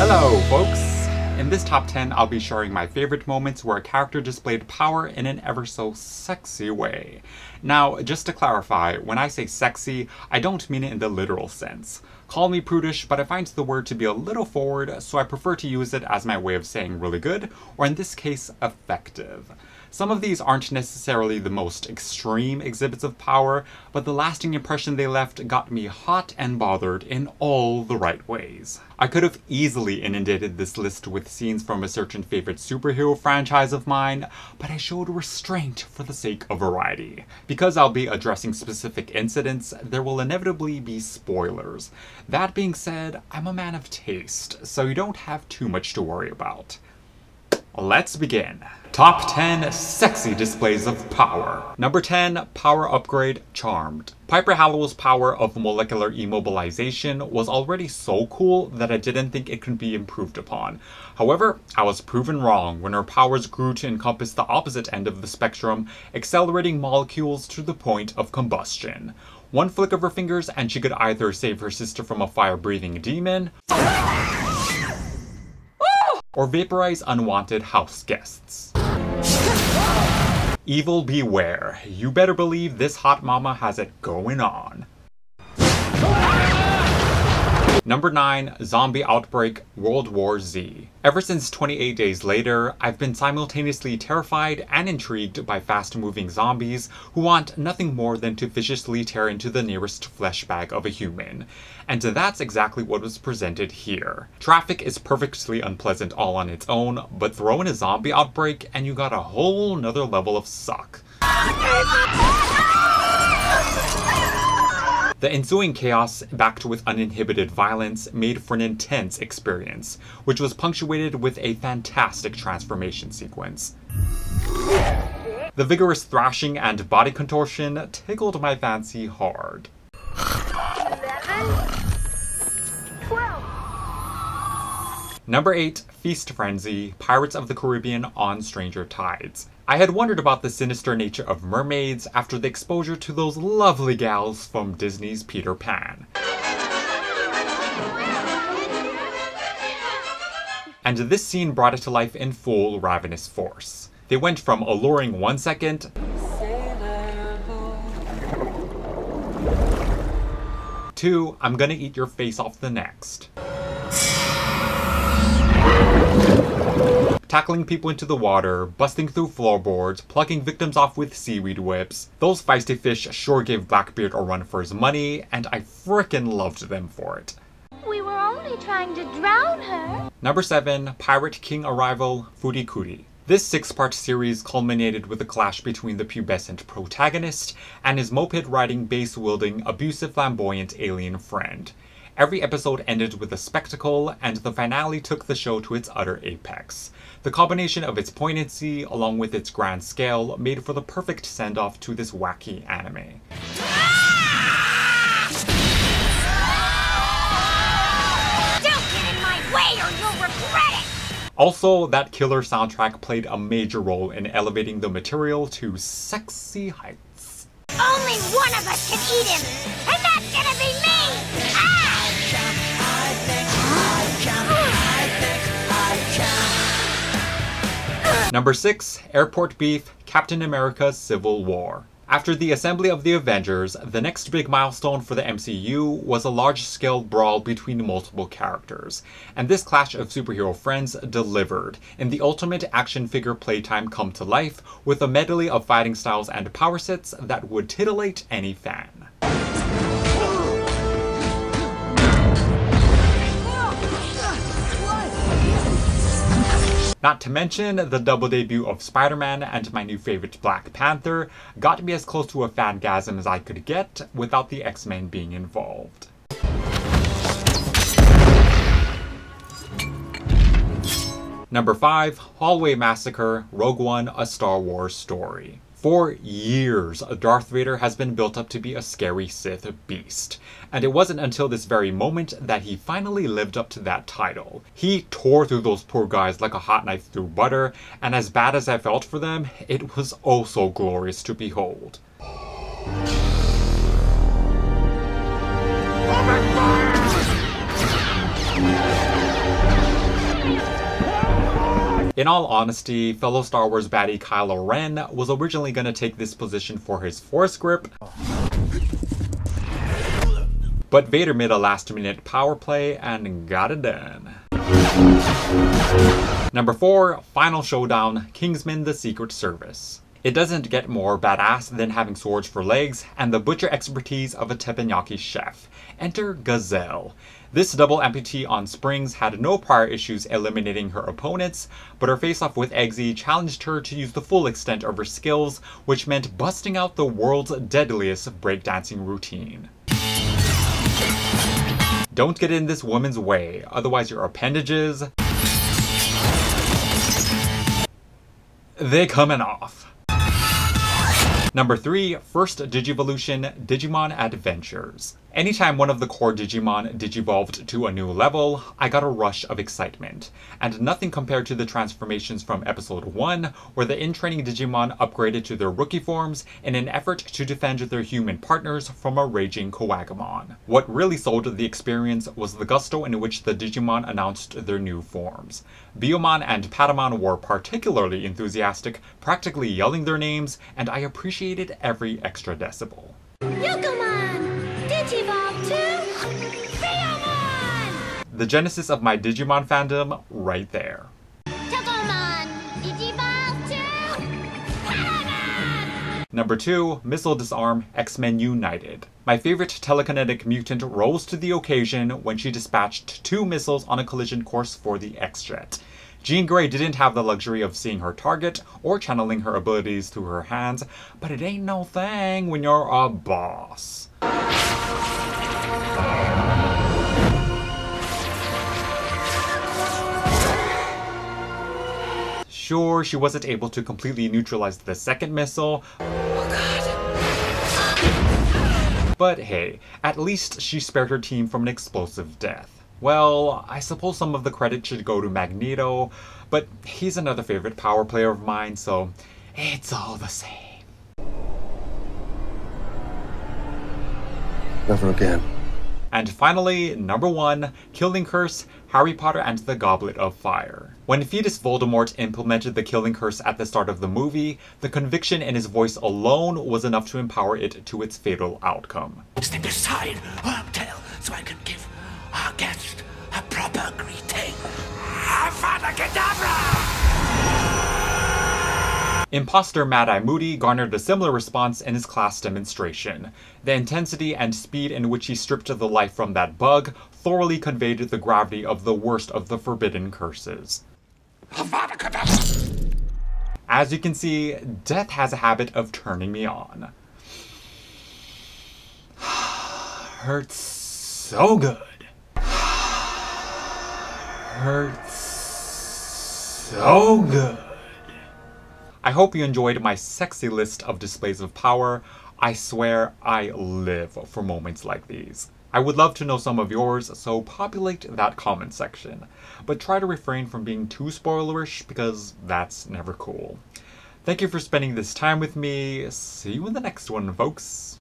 Hello, folks! In this top 10, I'll be sharing my favorite moments where a character displayed power in an ever so sexy way. Now, just to clarify, when I say sexy, I don't mean it in the literal sense. Call me prudish, but I find the word to be a little forward, so I prefer to use it as my way of saying really good, or in this case, effective. Some of these aren't necessarily the most extreme exhibits of power, but the lasting impression they left got me hot and bothered in all the right ways. I could have easily inundated this list with scenes from a certain favorite superhero franchise of mine, but I showed restraint for the sake of variety. Because I'll be addressing specific incidents, there will inevitably be spoilers. That being said, I'm a man of taste, so you don't have too much to worry about. Let's begin. Top 10 sexy displays of power. Number 10, power upgrade Charmed. Piper Hallowell's power of molecular immobilization was already so cool that I didn't think it could be improved upon. However, I was proven wrong when her powers grew to encompass the opposite end of the spectrum, accelerating molecules to the point of combustion. One flick of her fingers and she could either save her sister from a fire-breathing demon, or vaporize unwanted house guests. Evil beware. You better believe this hot mama has it going on. Number 9, Zombie Outbreak World War Z. Ever since 28 Days Later, I've been simultaneously terrified and intrigued by fast-moving zombies who want nothing more than to viciously tear into the nearest flesh bag of a human. And that's exactly what was presented here. Traffic is perfectly unpleasant all on its own, but throw in a zombie outbreak and you got a whole nother level of suck. The ensuing chaos, backed with uninhibited violence, made for an intense experience, which was punctuated with a fantastic transformation sequence. The vigorous thrashing and body contortion tickled my fancy hard. 11, 12. Number 8, Feast Frenzy, Pirates of the Caribbean on Stranger Tides. I had wondered about the sinister nature of mermaids after the exposure to those lovely gals from Disney's Peter Pan. And this scene brought it to life in full ravenous force. They went from alluring one second to I'm gonna eat your face off the next. Tackling people into the water, busting through floorboards, plucking victims off with seaweed whips. Those feisty fish sure gave Blackbeard a run for his money, and I frickin' loved them for it. We were only trying to drown her. Number 7, Pirate King Arrival Footy Cootie. This 6-part series culminated with a clash between the pubescent protagonist and his moped-riding, bass-wielding, abusive, flamboyant alien friend. Every episode ended with a spectacle, and the finale took the show to its utter apex. The combination of its poignancy, along with its grand scale, made for the perfect send-off to this wacky anime. Don't get in my way or you'll regret it! Also, that killer soundtrack played a major role in elevating the material to sexy heights. Only one of us can eat him, and that's gonna be me! Number 6, Airport Beef, Captain America Civil War. After the assembly of the Avengers, the next big milestone for the MCU was a large-scale brawl between multiple characters, and this clash of superhero friends delivered, in the ultimate action figure playtime come to life, with a medley of fighting styles and power sets that would titillate any fan. Not to mention, the double debut of Spider-Man and my new favorite Black Panther got me as close to a fangasm as I could get without the X-Men being involved. Number 5, Hallway Massacre, Rogue One, A Star Wars Story. For years, Darth Vader has been built up to be a scary Sith beast, and it wasn't until this very moment that he finally lived up to that title. He tore through those poor guys like a hot knife through butter, and as bad as I felt for them, it was oh so glorious to behold. In all honesty, fellow Star Wars baddie Kylo Ren was originally going to take this position for his Force grip, but Vader made a last-minute power play and got it done. Number 4, Final Showdown, Kingsman: The Secret Service. It doesn't get more badass than having swords for legs and the butcher expertise of a teppanyaki chef. Enter Gazelle. This double amputee on springs had no prior issues eliminating her opponents, but her face-off with Eggsy challenged her to use the full extent of her skills, which meant busting out the world's deadliest breakdancing routine. Don't get in this woman's way, otherwise your appendages, they're coming off. Number 3, First Digivolution, Digimon Adventures. Anytime one of the core Digimon digivolved to a new level, I got a rush of excitement. And nothing compared to the transformations from episode 1, where the in-training Digimon upgraded to their rookie forms in an effort to defend their human partners from a raging Kowagamon. What really sold the experience was the gusto in which the Digimon announced their new forms. Biyomon and Patamon were particularly enthusiastic, practically yelling their names, and I appreciated every extra decibel. Yokomon! Digivolve to Biyomon! The genesis of my Digimon fandom right there. Tokomon! Digivolve to Patamon! Number 2, Missile Disarm, X-Men United. My favorite telekinetic mutant rose to the occasion when she dispatched 2 missiles on a collision course for the X-Jet. Jean Grey didn't have the luxury of seeing her target or channeling her abilities through her hands, but it ain't no thing when you're a boss. Sure, she wasn't able to completely neutralize the second missile, but hey, at least she spared her team from an explosive death. Well, I suppose some of the credit should go to Magneto, but he's another favorite power player of mine, so it's all the same. Never again. And finally, number 1, Killing Curse, Harry Potter and the Goblet of Fire. When Fetus Voldemort implemented the Killing Curse at the start of the movie, the conviction in his voice alone was enough to empower it to its fatal outcome. Step aside, or I'll tell, so I can give our guest a proper greeting. Avada Kedavra! Imposter Mad-Eye Moody garnered a similar response in his class demonstration. The intensity and speed in which he stripped the life from that bug thoroughly conveyed the gravity of the worst of the forbidden curses. Avada Kedavra! As you can see, death has a habit of turning me on. Hurts so good. Hurts so good. I hope you enjoyed my sexy list of displays of power. I swear I live for moments like these. I would love to know some of yours, so populate that comment section. But try to refrain from being too spoilerish because that's never cool. Thank you for spending this time with me. See you in the next one, folks.